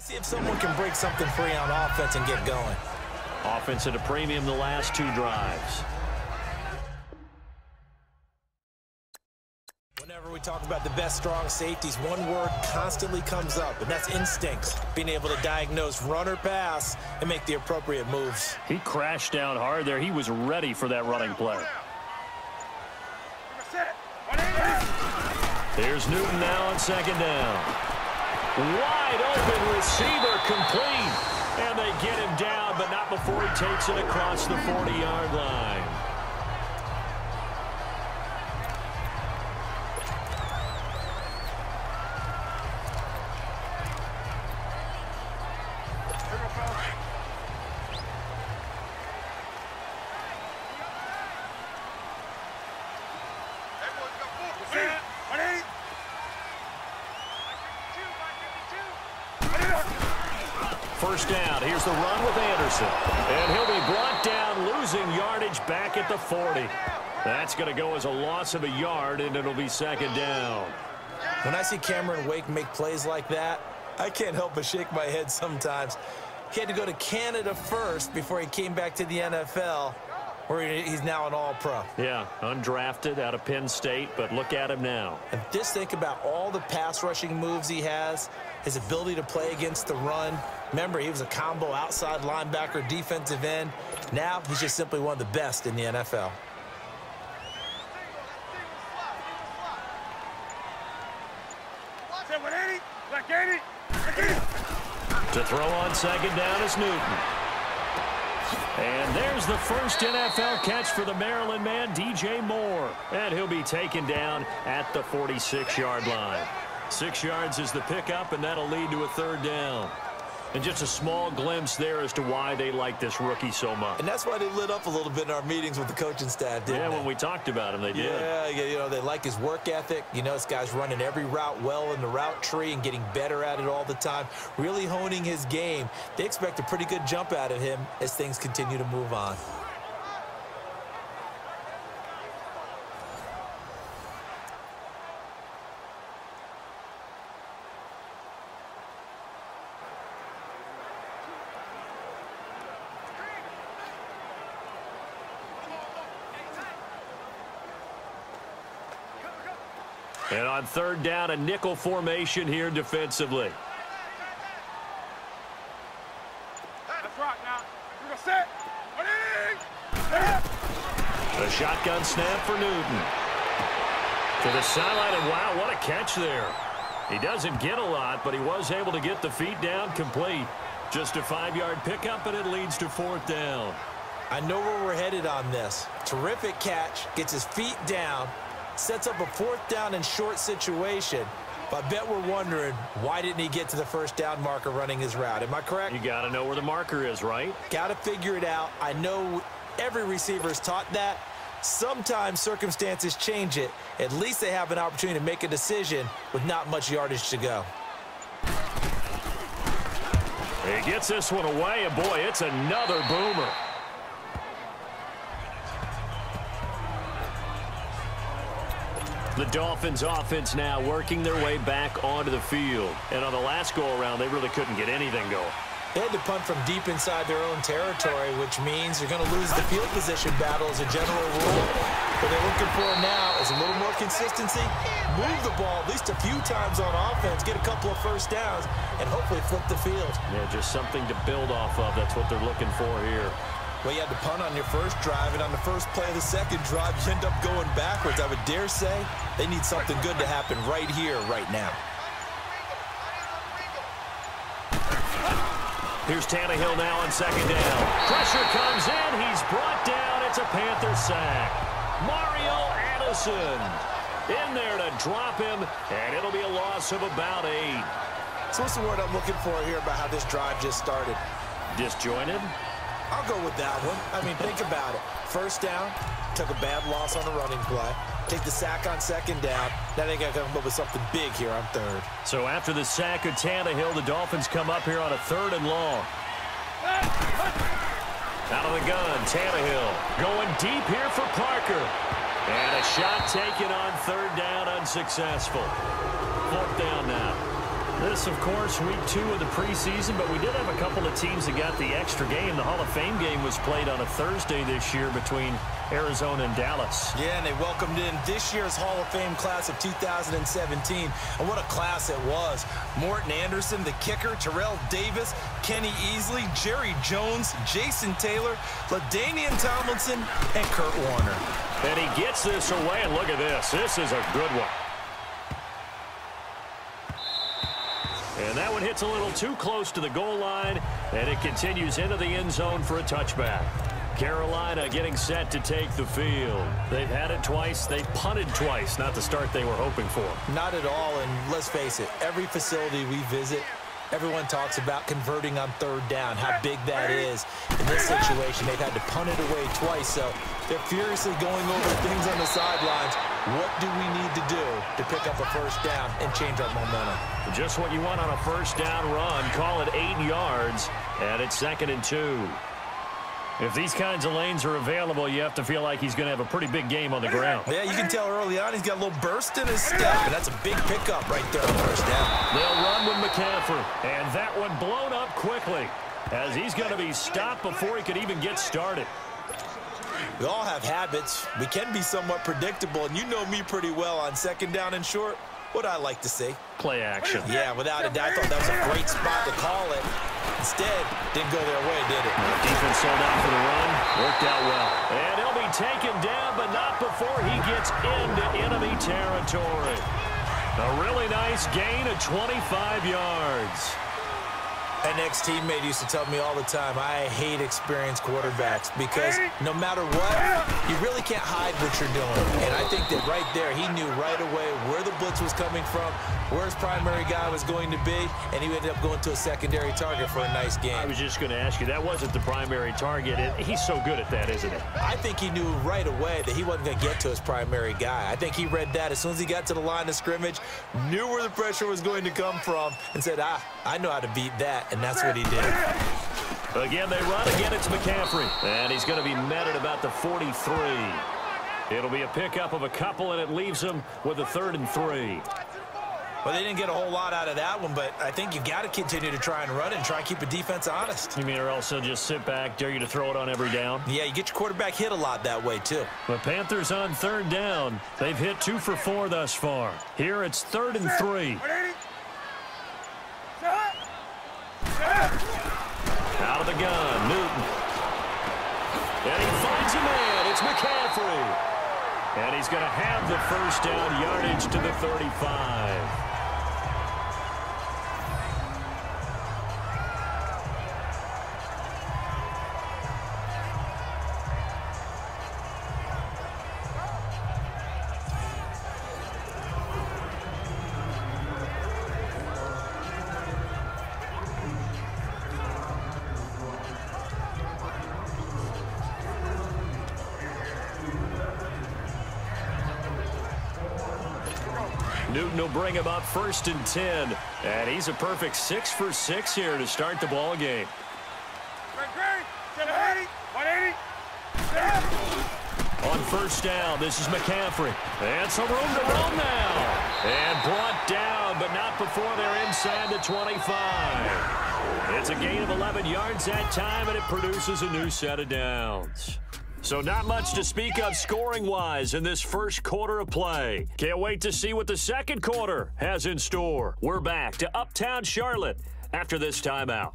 Let's see if someone can break something free on offense and get going. Offense at a premium the last 2 drives. Whenever we talk about the best strong safeties, one word constantly comes up, and that's instincts. Being able to diagnose run or pass and make the appropriate moves. He crashed down hard there. He was ready for that running play. Here's Newton now on 2nd down. Wide open receiver complete. And they get him down, but not before he takes it across the 40-yard line. First down. Here's the run with Anderson. And he'll be brought down, losing yardage back at the 40. That's going to go as a loss of a yard, and it'll be 2nd down. When I see Cameron Wake make plays like that, I can't help but shake my head sometimes. He had to go to Canada first before he came back to the NFL, where he's now an all-pro. Yeah, undrafted out of Penn State, but look at him now. And just think about all the pass-rushing moves he has, his ability to play against the run. Remember, he was a combo outside linebacker, defensive end. Now he's just simply one of the best in the NFL. To throw on 2nd down is Newton. And there's the first NFL catch for the Maryland man, DJ Moore. And he'll be taken down at the 46-yard line. 6 yards is the pickup, and that'll lead to a 3rd down. And just a small glimpse there as to why they like this rookie so much. And that's why they lit up a little bit in our meetings with the coaching staff, didn't they? Yeah, when we talked about him, they did. Yeah, you know, they like his work ethic. You know, this guy's running every route well in the route tree and getting better at it all the time, really honing his game. They expect a pretty good jump out of him as things continue to move on. And on 3rd down, a nickel formation here defensively. Let's rock now. We're set. A shotgun snap for Newton. To the sideline, and wow, what a catch there. He doesn't get a lot, but he was able to get the feet down complete. Just a 5-yard pickup, and it leads to 4th down. I know where we're headed on this. Terrific catch, gets his feet down, sets up a 4th down and short situation. But I bet we're wondering, why didn't he get to the 1st down marker running his route? Am I correct? You got to know where the marker is, right? Got to figure it out. I know every receiver is taught that. Sometimes circumstances change it. At least they have an opportunity to make a decision with not much yardage to go. He gets this one away, and boy, it's another boomer. The Dolphins offense now working their way back onto the field. And on the last go-around, they really couldn't get anything going. They had to punt from deep inside their own territory, which means you're going to lose the field position battle as a general rule. What they're looking for now is a little more consistency, move the ball at least a few times on offense, get a couple of 1st downs, and hopefully flip the field. Yeah, just something to build off of. That's what they're looking for here. Well, you had to punt on your 1st drive, and on the 1st play of the 2nd drive, you end up going backwards. I would dare say they need something good to happen right here, right now. Here's Tannehill now on 2nd down. Pressure comes in. He's brought down. It's a Panther sack. Mario Addison in there to drop him, and it'll be a loss of about 8. So what's the word I'm looking for here about how this drive just started? Disjointed? I'll go with that one. I mean, think about it. 1st down, took a bad loss on the running play. Take the sack on 2nd down. Now they got to come up with something big here on 3rd. So after the sack of Tannehill, the Dolphins come up here on a 3rd and long. Out of the gun, Tannehill going deep here for Parker. And a shot taken on 3rd down, unsuccessful. 4th down now. This, of course, week 2 of the preseason, but we did have a couple of teams that got the extra game. The Hall of Fame game was played on a Thursday this year between Arizona and Dallas. Yeah, and they welcomed in this year's Hall of Fame class of 2017. And what a class it was. Morton Anderson, the kicker, Terrell Davis, Kenny Easley, Jerry Jones, Jason Taylor, LaDainian Tomlinson, and Kurt Warner. And he gets this away, and look at this. This is a good one. And that one hits a little too close to the goal line, and it continues into the end zone for a touchback. Carolina getting set to take the field. They've had it twice. They've punted twice. Not the start they were hoping for. Not at all, and let's face it, every facility we visit, everyone talks about converting on third down, how big that is. In this situation, they've had to punt it away twice, so they're furiously going over things on the sidelines. What do we need to do to pick up a first down and change our momentum? Just what you want on a first down run. Call it 8 yards, and it's 2nd and 2. If these kinds of lanes are available, you have to feel like he's going to have a pretty big game on the ground. Yeah, you can tell early on he's got a little burst in his step, and that's a big pickup right there on first down. They'll run with McCaffrey, and that one blown up quickly as he's going to be stopped before he could even get started. We all have habits. We can be somewhat predictable, and you know me pretty well on second down and short. What I like to see. Play action. Yeah, without a doubt. I thought that was a great spot to call it. Instead, didn't go their way, did it? Defense sold out for the run. Worked out well. And he'll be taken down, but not before he gets into enemy territory. A really nice gain of 25 yards. An ex-teammate used to tell me all the time, I hate experienced quarterbacks because no matter what, you really can't hide what you're doing. And I think that right there, he knew right away where the blitz was coming from, where his primary guy was going to be, and he ended up going to a secondary target for a nice game. I was just going to ask you, that wasn't the primary target. He's so good at that, isn't he? I think he knew right away that he wasn't going to get to his primary guy. I think he read that as soon as he got to the line of scrimmage, knew where the pressure was going to come from, and said, I know how to beat that. And that's what he did. Again, they run. Again, it's McCaffrey. And he's going to be met at about the 43. It'll be a pickup of a couple, and it leaves him with a 3rd and 3. Well, they didn't get a whole lot out of that one, but I think you got to continue to try and run it and try and keep the defense honest. You mean or also just sit back, dare you to throw it on every down? Yeah, you get your quarterback hit a lot that way, too. The Panthers on 3rd down. They've hit 2 for 4 thus far. Here it's 3rd and 3. Out of the gun, Newton. And he finds a man. It's McCaffrey. And he's going to have the first down, yardage to the 35. Newton will bring him up 1st and 10. And he's a perfect 6 for 6 here to start the ball game. On first down, this is McCaffrey. And some room to run now. And brought down, but not before they're inside the 25. It's a gain of 11 yards that time, and it produces a new set of downs. So not much to speak of scoring-wise in this first quarter of play. Can't wait to see what the second quarter has in store. We're back to Uptown Charlotte after this timeout.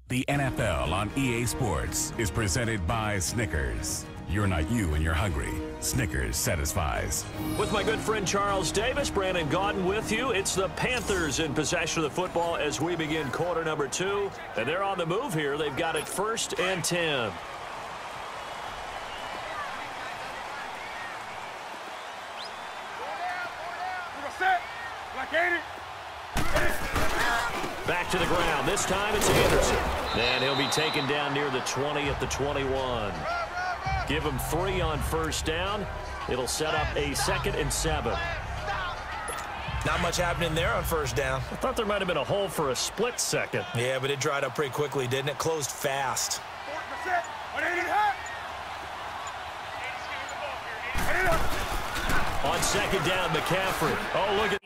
The NFL on EA Sports is presented by Snickers. You're not you when you're hungry. Snickers satisfies. With my good friend Charles Davis, Brandon Gaudin with you. It's the Panthers in possession of the football as we begin quarter number 2. And they're on the move here. They've got it 1st and 10. Back to the ground. This time it's Anderson. And he'll be taken down near the 20 at the 21. Give him 3 on first down. It'll set up a 2nd and 7. Not much happening there on first down. I thought there might have been a hole for a split second. Yeah, but it dried up pretty quickly, didn't it? Closed fast. On second down, McCaffrey. Oh, look at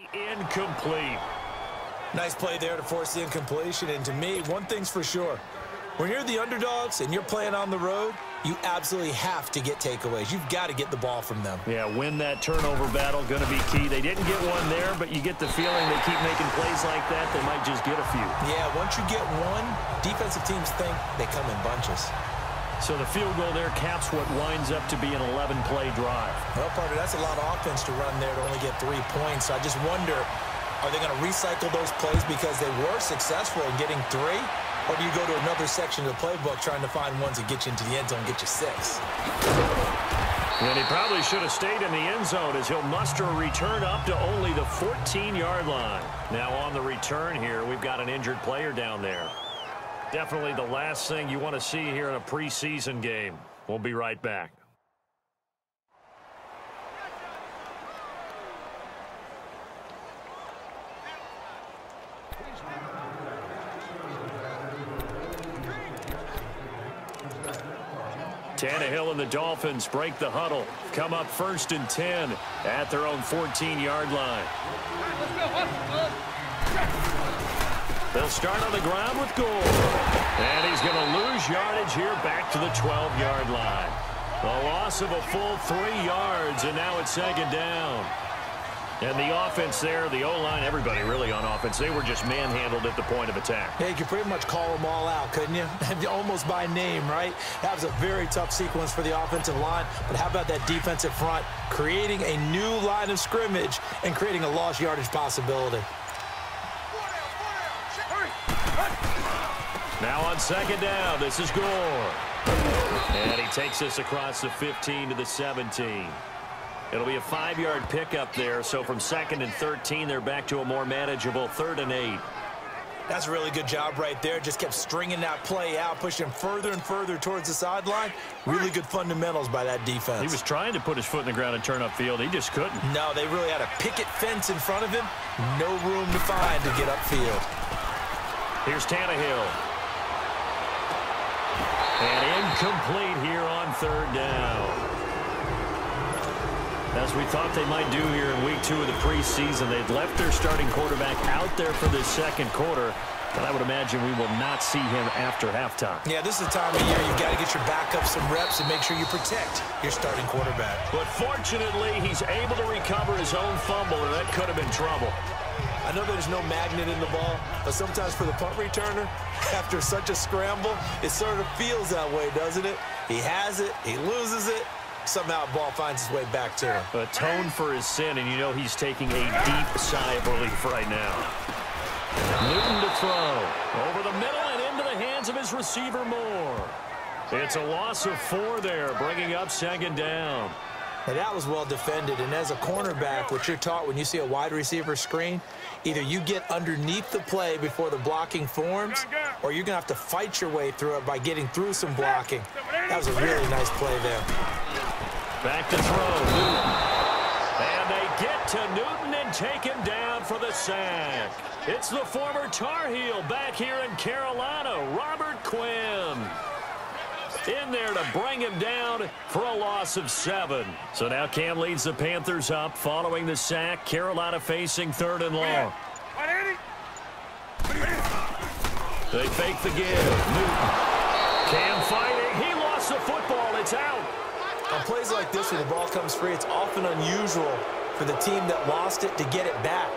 incomplete. Nice play there to force the incompletion. And to me, one thing's for sure. When you're the underdogs and you're playing on the road, you absolutely have to get takeaways. You've got to get the ball from them. Yeah, win that turnover battle, going to be key. They didn't get one there, but you get the feeling they keep making plays like that, they might just get a few. Yeah, once you get one, defensive teams think they come in bunches. So the field goal there caps what winds up to be an 11-play drive. Well, partner, that's a lot of offense to run there to only get 3 points. So I just wonder, are they going to recycle those plays because they were successful in getting 3? Or do you go to another section of the playbook trying to find ones that get you into the end zone and get you 6? And he probably should have stayed in the end zone as he'll muster a return up to only the 14-yard line. Now on the return here, we've got an injured player down there. Definitely the last thing you want to see here in a preseason game. We'll be right back. Tannehill and the Dolphins break the huddle. Come up 1st and 10 at their own 14-yard line. They'll start on the ground with Gore. And he's going to lose yardage here back to the 12-yard line. A loss of a full 3 yards, and now it's 2nd down. And the offense there, the O-line, everybody really on offense, they were just manhandled at the point of attack. Yeah, you could pretty much call them all out, couldn't you? Almost by name, right? That was a very tough sequence for the offensive line. But how about that defensive front creating a new line of scrimmage and creating a lost yardage possibility? Now on 2nd down, this is Gore. And he takes us across the 15 to the 17. It'll be a 5-yard pickup there, so from 2nd and 13, they're back to a more manageable 3rd and 8. That's a really good job right there. Just kept stringing that play out, pushing further and further towards the sideline. Really good fundamentals by that defense. He was trying to put his foot in the ground and turn upfield. He just couldn't. No, they really had a picket fence in front of him. No room to find to get upfield. Here's Tannehill. And incomplete here on 3rd down. As we thought they might do here in week 2 of the preseason, they'd left their starting quarterback out there for this 2nd quarter, but I would imagine we will not see him after halftime. Yeah, this is the time of year you've got to get your backup some reps and make sure you protect your starting quarterback. But fortunately, he's able to recover his own fumble, and that could have been trouble. I know there's no magnet in the ball, but sometimes for the punt returner, after such a scramble, it sort of feels that way, doesn't it? He has it, he loses it. Somehow the ball finds its way back to him. Atone for his sin, and you know he's taking a deep sigh of relief right now. Newton to throw. Over the middle and into the hands of his receiver Moore. It's a loss of 4 there, bringing up 2nd down. Now that was well defended, and as a cornerback, what you're taught when you see a wide receiver screen, either you get underneath the play before the blocking forms, or you're going to have to fight your way through it by getting through some blocking. That was a really nice play there. Back to throw, Newton. And they get to Newton and take him down for the sack. It's the former Tar Heel back here in Carolina, Robert Quinn. In there to bring him down for a loss of 7. So now Cam leads the Panthers up following the sack. Carolina facing 3rd and long. They fake the give. Newton. Cam fighting. He lost the football. It's out. On plays like this where the ball comes free, it's often unusual for the team that lost it to get it back.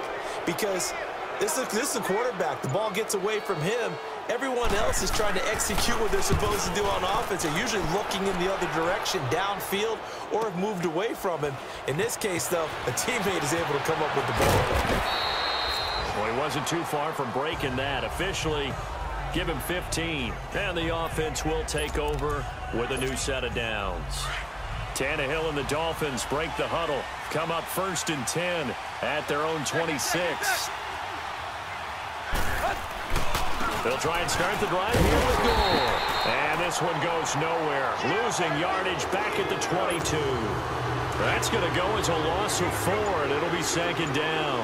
Because this is the quarterback. The ball gets away from him. Everyone else is trying to execute what they're supposed to do on offense. They're usually looking in the other direction, downfield, or have moved away from him. In this case, though, a teammate is able to come up with the ball. Well, he wasn't too far from breaking that. Officially, give him 15. And the offense will take over with a new set of downs. Tannehill and the Dolphins break the huddle. Come up 1st and 10 at their own 26. They'll try and start the drive here with Gore. And this one goes nowhere. Losing yardage back at the 22. That's going to go as a loss of 4, and it'll be 2nd down.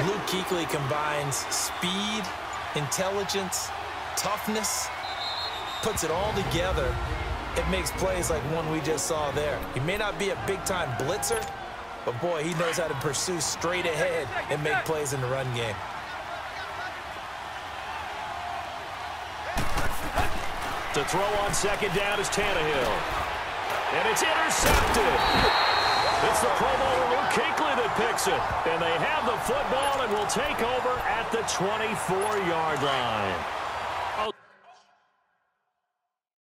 Luke Kuechly combines speed, intelligence, toughness, puts it all together. It makes plays like one we just saw there. He may not be a big-time blitzer, But, boy, he knows how to pursue straight ahead and make plays in the run game. To throw on second down is Tannehill. And it's intercepted. It's the Pro Bowler Luke Kuechly that picks it. And they have the football and will take over at the 24-yard line.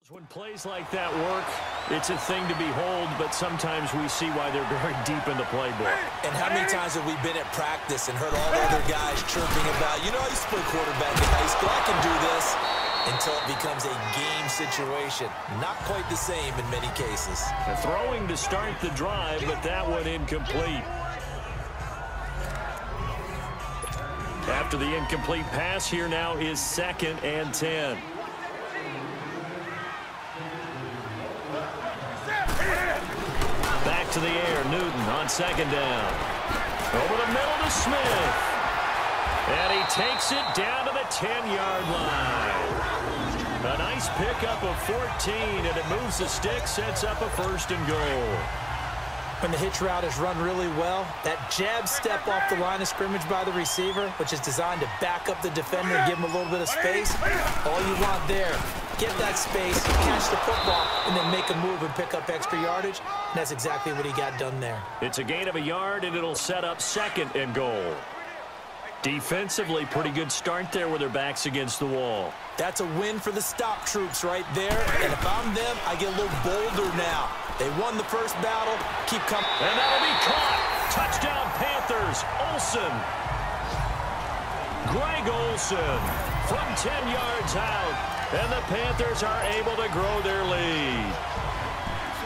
When plays like that work, it's a thing to behold, but sometimes we see why they're very deep in the playbook. And how many times have we been at practice and heard all the other guys chirping about, you know, I used to play quarterback in high school, I can do this, until it becomes a game situation. Not quite the same in many cases. Throwing to start the drive, but that one incomplete. After the incomplete pass, here now is 2nd and 10. Back to the air, Newton on second down. Over the middle to Smith. And he takes it down to the 10-yard line. A nice pickup of 14, and it moves the stick, sets up a 1st and goal. When the hitch route is run really well, that jab step off the line of scrimmage by the receiver, which is designed to back up the defender and give him a little bit of space, all you want there, get that space, catch the football, and then make a move and pick up extra yardage. And that's exactly what he got done there. It's a gain of a yard, and it'll set up 2nd and goal. Defensively, pretty good start there with their backs against the wall. That's a win for the stop troops right there. And if I'm them, I get a little bolder now. They won the first battle. Keep coming. And that'll be caught. Touchdown, Panthers. Olsen. Greg Olsen from 10 yards out. And the Panthers are able to grow their lead.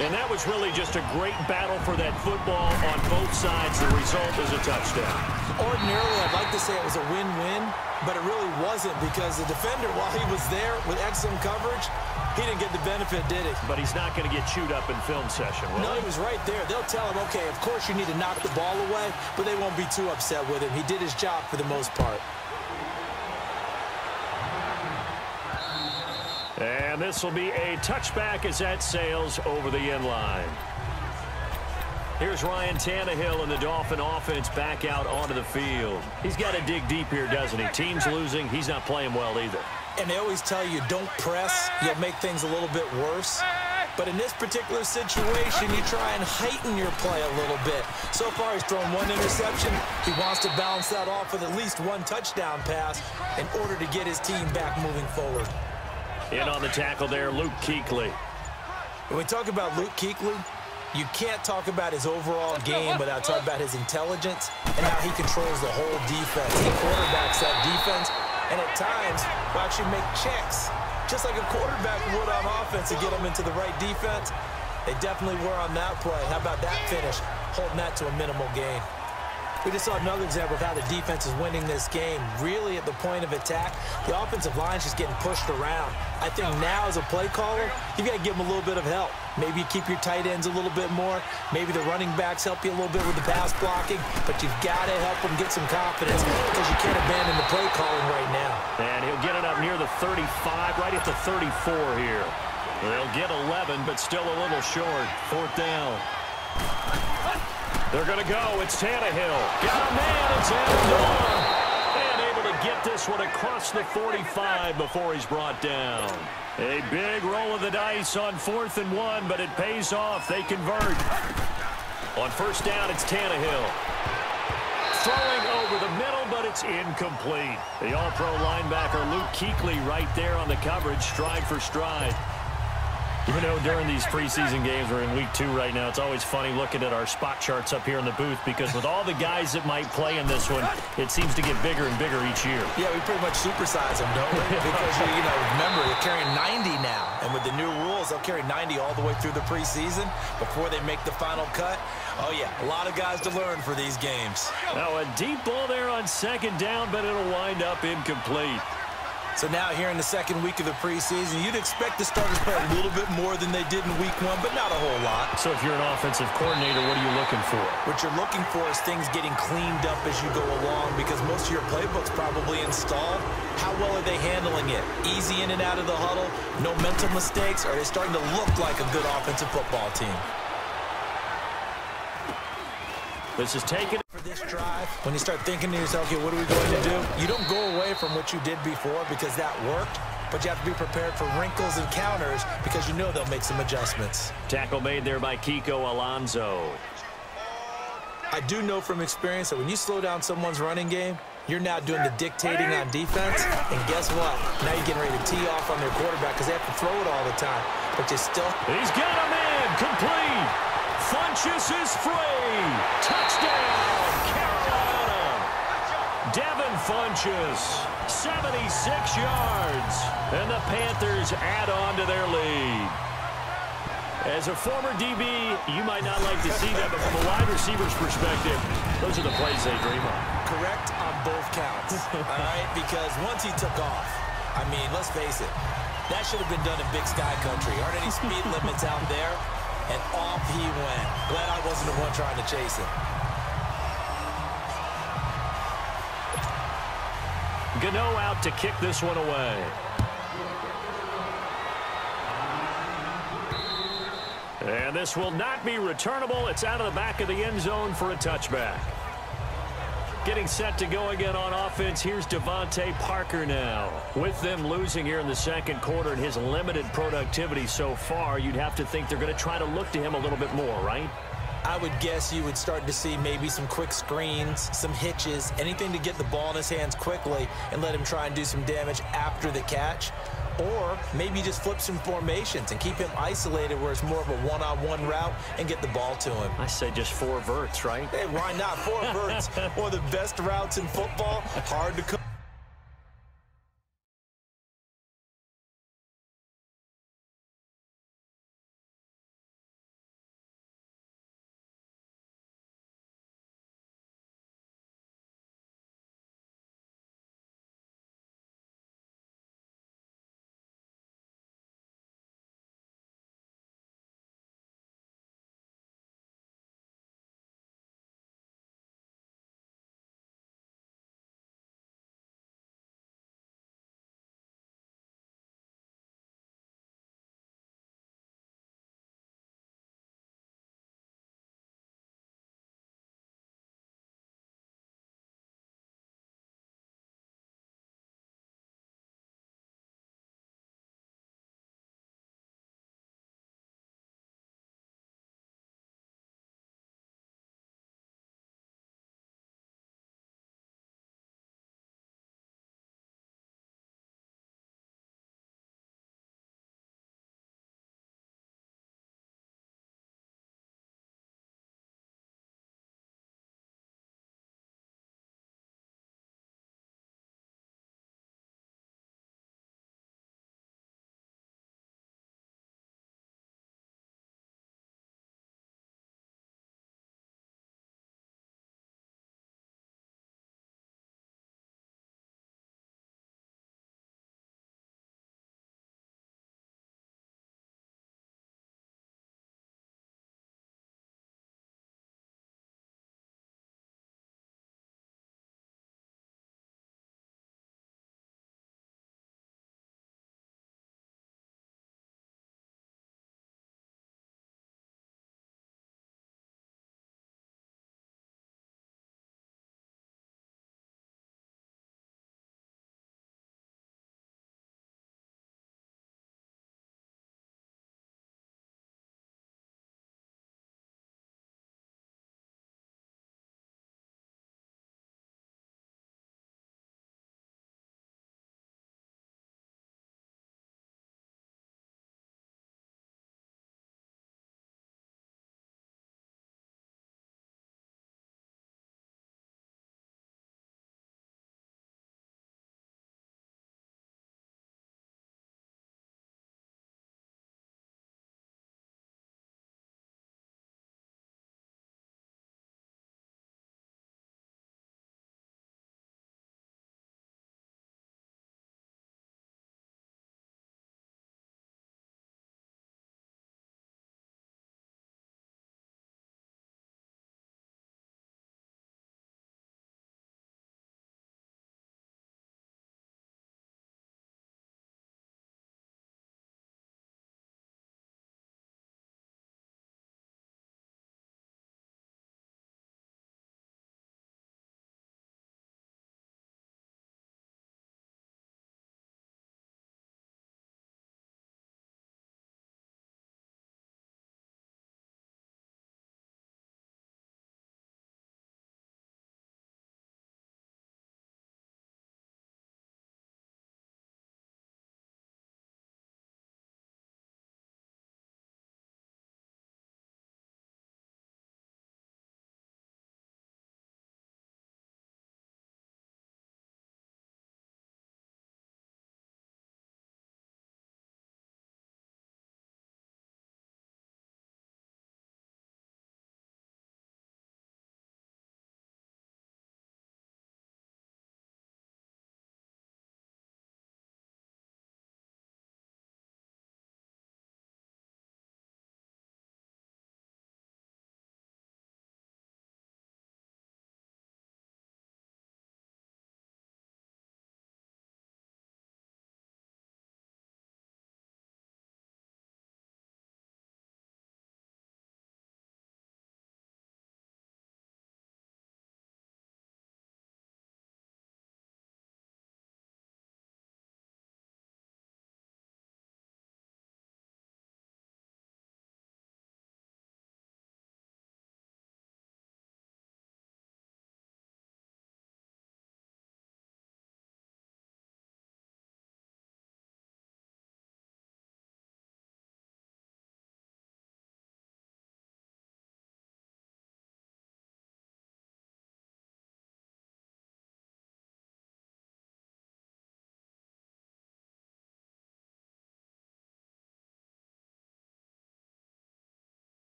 And that was really just a great battle for that football on both sides. The result is a touchdown. Ordinarily, I'd like to say it was a win-win, but it really wasn't because the defender, while he was there with excellent coverage, he didn't get the benefit, did he? But he's not going to get chewed up in film session, will No, he was right there. They'll tell him, okay, of course you need to knock the ball away, but they won't be too upset with him. He did his job for the most part. And this will be a touchback as that sails over the end line. Here's Ryan Tannehill and the Dolphin offense back out onto the field. He's got to dig deep here, doesn't he? Team's losing. He's not playing well either. And they always tell you, don't press. You'll make things a little bit worse. But in this particular situation, you try and heighten your play a little bit. So far, he's thrown 1 interception. He wants to balance that off with at least 1 touchdown pass in order to get his team back moving forward. In on the tackle there, Luke Kuechly. When we talk about Luke Kuechly, you can't talk about his overall game without talking about his intelligence and how he controls the whole defense. He quarterbacks that defense, and at times will actually make checks, just like a quarterback would on offense to get them into the right defense. They definitely were on that play. How about that finish, holding that to a minimal gain? We just saw another example of how the defense is winning this game. Really at the point of attack, the offensive line is just getting pushed around. I think now as a play caller, you've got to give them a little bit of help. Maybe you keep your tight ends a little bit more. Maybe the running backs help you a little bit with the pass blocking. But you've got to help them get some confidence because you can't abandon the play calling right now. And he'll get it up near the 35, right at the 34 here. They'll get 11, but still a little short. 4th down. They're going to go. It's Tannehill. Got a man. It's Amendola. And able to get this one across the 45 before he's brought down. A big roll of the dice on 4th and 1, but it pays off. They convert. On 1st down, it's Tannehill. Throwing over the middle, but it's incomplete. The all-pro linebacker Luke Kuechly right there on the coverage, stride for stride. You know, during these preseason games, we're in week 2 right now, it's always funny looking at our spot charts up here in the booth because with all the guys that might play in this one, it seems to get bigger and bigger each year. Yeah, we pretty much supersize them, don't we? Because, you know, remember, they're carrying 90 now. And with the new rules, they'll carry 90 all the way through the preseason before they make the final cut. Oh, yeah, a lot of guys to learn for these games. Now, a deep ball there on 2nd down, but it'll wind up incomplete. So now here in the 2nd week of the preseason, you'd expect the starters to play a little bit more than they did in week 1, but not a whole lot. So if you're an offensive coordinator, what are you looking for? What you're looking for is things getting cleaned up as you go along because most of your playbook's probably installed. How well are they handling it? Easy in and out of the huddle? No mental mistakes? Are they starting to look like a good offensive football team? This is taken. For this drive, when you start thinking to yourself, okay, what are we going to do? You don't go away from what you did before because that worked, but you have to be prepared for wrinkles and counters because you know they'll make some adjustments. Tackle made there by Kiko Alonso. I do know from experience that when you slow down someone's running game, you're now doing the dictating on defense, and guess what? Now you're getting ready to tee off on their quarterback because they have to throw it all the time, but you still... He's got him in, complete. Funchess is free. Touchdown, Carolina. Devin Funchess, 76 yards, and the Panthers add on to their lead. As a former DB, you might not like to see that, but from a wide receiver's perspective, those are the plays they dream of. Correct on both counts, all right? Because once he took off, I mean, let's face it, that should have been done in Big Sky Country. Aren't any speed limits out there? And off he went. Glad I wasn't the one trying to chase him. Gano out to kick this one away. And this will not be returnable. It's out of the back of the end zone for a touchback. Getting set to go again on offense. Here's Devontae Parker now. With them losing here in the second quarter and his limited productivity so far, you'd have to think they're going to try to look to him a little bit more, right? I would guess you would start to see maybe some quick screens, some hitches, anything to get the ball in his hands quickly and let him try and do some damage after the catch. Or maybe just flip some formations and keep him isolated where it's more of a one-on-one route and get the ball to him. I say just 4 verts, right? Hey, why not? 4 verts, one of the best routes in football. Hard to cook.